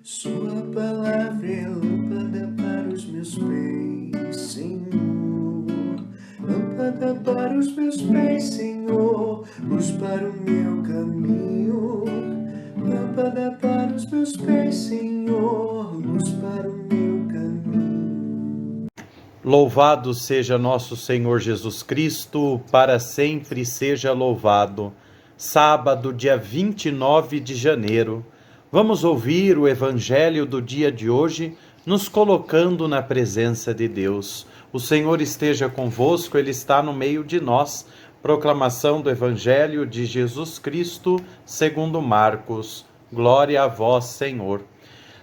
Sua palavra é lâmpada para os meus pés, Senhor. Lâmpada para os meus pés, Senhor. Luz para o meu caminho. Lâmpada para os meus pés, Senhor. Luz para o meu caminho. Louvado seja nosso Senhor Jesus Cristo, para sempre seja louvado. Sábado, dia 29 de janeiro. Vamos ouvir o Evangelho do dia de hoje, nos colocando na presença de Deus. O Senhor esteja convosco, Ele está no meio de nós. Proclamação do Evangelho de Jesus Cristo, segundo Marcos. Glória a vós, Senhor.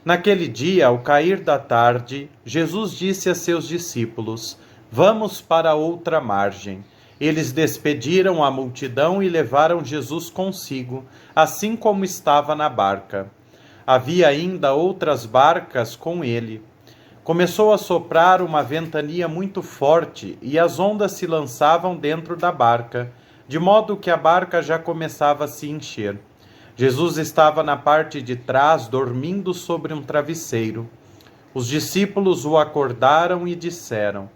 Naquele dia, ao cair da tarde, Jesus disse a seus discípulos: Vamos para outra margem. Eles despediram a multidão e levaram Jesus consigo, assim como estava na barca. Havia ainda outras barcas com ele. Começou a soprar uma ventania muito forte e as ondas se lançavam dentro da barca, de modo que a barca já começava a se encher. Jesus estava na parte de trás, dormindo sobre um travesseiro. Os discípulos o acordaram e disseram: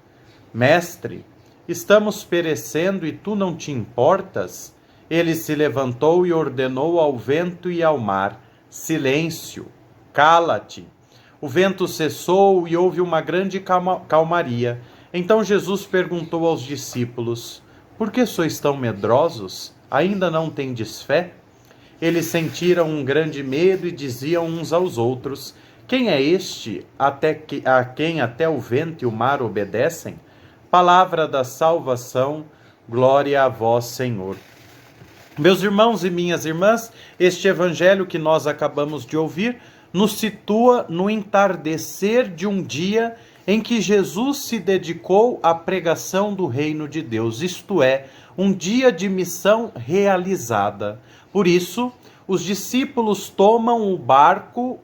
Mestre, estamos perecendo e tu não te importas? Ele se levantou e ordenou ao vento e ao mar: Silêncio, cala-te. O vento cessou e houve uma grande calmaria. Então Jesus perguntou aos discípulos: Por que sois tão medrosos? Ainda não tendes fé? Eles sentiram um grande medo e diziam uns aos outros: Quem é este a quem até o vento e o mar obedecem? Palavra da salvação, glória a vós, Senhor. Meus irmãos e minhas irmãs, este evangelho que nós acabamos de ouvir nos situa no entardecer de um dia em que Jesus se dedicou à pregação do reino de Deus, isto é, um dia de missão realizada. Por isso, os discípulos tomam o barco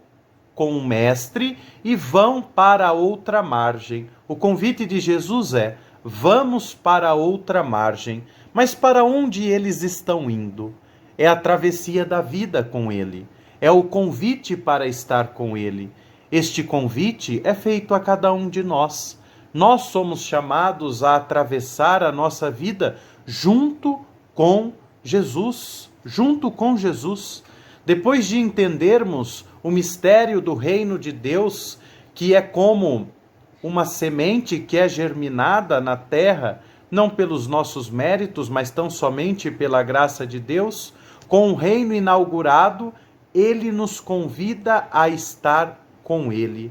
com o mestre e vão para outra margem. O convite de Jesus é: vamos para outra margem. Mas para onde eles estão indo? É a travessia da vida com ele. É o convite para estar com ele. Este convite é feito a cada um de nós. Nós somos chamados a atravessar a nossa vida junto com Jesus. Junto com Jesus. Depois de entendermos o mistério do reino de Deus, que é como uma semente que é germinada na terra, não pelos nossos méritos, mas tão somente pela graça de Deus, com o reino inaugurado, ele nos convida a estar com ele.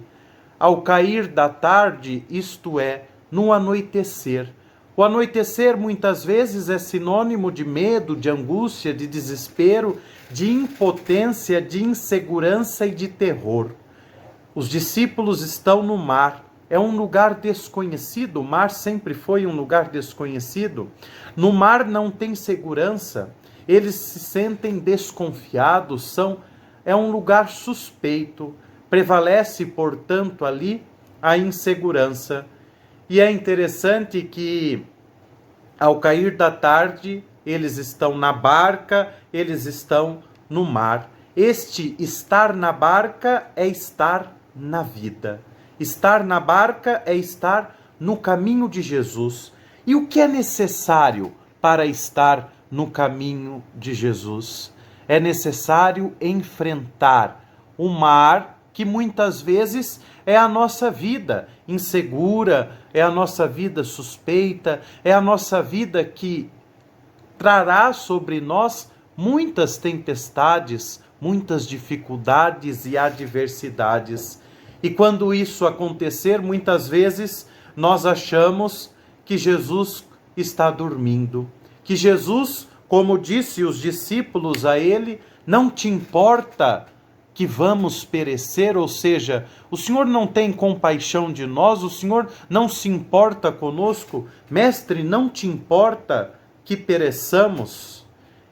Ao cair da tarde, isto é, no anoitecer. O anoitecer muitas vezes é sinônimo de medo, de angústia, de desespero, de impotência, de insegurança e de terror. Os discípulos estão no mar. É um lugar desconhecido. O mar sempre foi um lugar desconhecido. No mar não tem segurança. Eles se sentem desconfiados. É um lugar suspeito. Prevalece, portanto, ali a insegurança. E é interessante que, ao cair da tarde, eles estão na barca, eles estão no mar. Este estar na barca é estar na vida. Estar na barca é estar no caminho de Jesus. E o que é necessário para estar no caminho de Jesus? É necessário enfrentar o mar, que muitas vezes é a nossa vida insegura, é a nossa vida suspeita, é a nossa vida que trará sobre nós muitas tempestades, muitas dificuldades e adversidades. E quando isso acontecer, muitas vezes nós achamos que Jesus está dormindo, que Jesus, como disse os discípulos a ele, não te importa que vamos perecer, ou seja, o Senhor não tem compaixão de nós, o Senhor não se importa conosco, mestre, não te importa que pereçamos?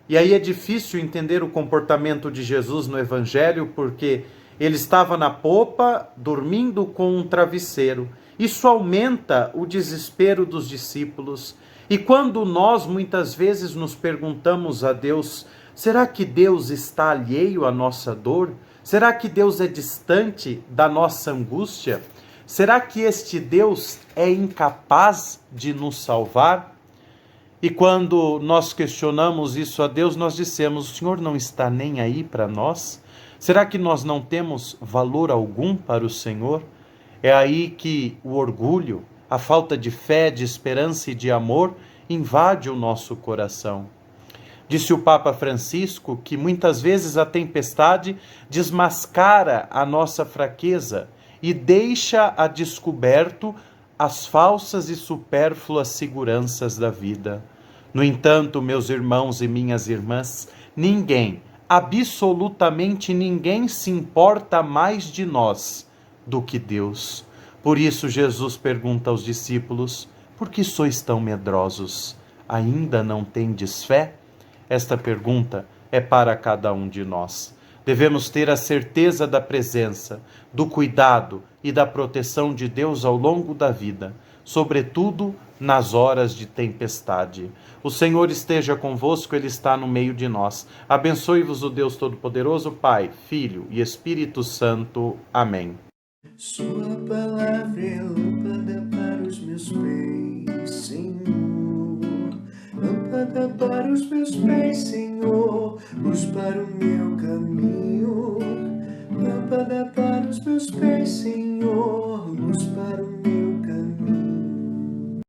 E aí é difícil entender o comportamento de Jesus no Evangelho, porque ele estava na popa, dormindo com um travesseiro. Isso aumenta o desespero dos discípulos. E quando nós muitas vezes nos perguntamos a Deus: será que Deus está alheio à nossa dor? Será que Deus é distante da nossa angústia? Será que este Deus é incapaz de nos salvar? E quando nós questionamos isso a Deus, nós dissemos: o Senhor não está nem aí para nós? Será que nós não temos valor algum para o Senhor? É aí que o orgulho, a falta de fé, de esperança e de amor invade o nosso coração. Disse o Papa Francisco que muitas vezes a tempestade desmascara a nossa fraqueza e deixa a descoberto as falsas e supérfluas seguranças da vida. No entanto, meus irmãos e minhas irmãs, ninguém, absolutamente ninguém se importa mais de nós do que Deus. Por isso Jesus pergunta aos discípulos: por que sois tão medrosos? Ainda não tendes fé? Esta pergunta é para cada um de nós. Devemos ter a certeza da presença, do cuidado e da proteção de Deus ao longo da vida, sobretudo nas horas de tempestade. O Senhor esteja convosco, Ele está no meio de nós. Abençoe-vos o Deus Todo-Poderoso, Pai, Filho e Espírito Santo. Amém. Sua palavra é lâmpada para os meus pés, Senhor. Lâmpada para os meus pés, Senhor. Luz para o meu caminho. Lâmpada para os meus pés, Senhor. Luz para o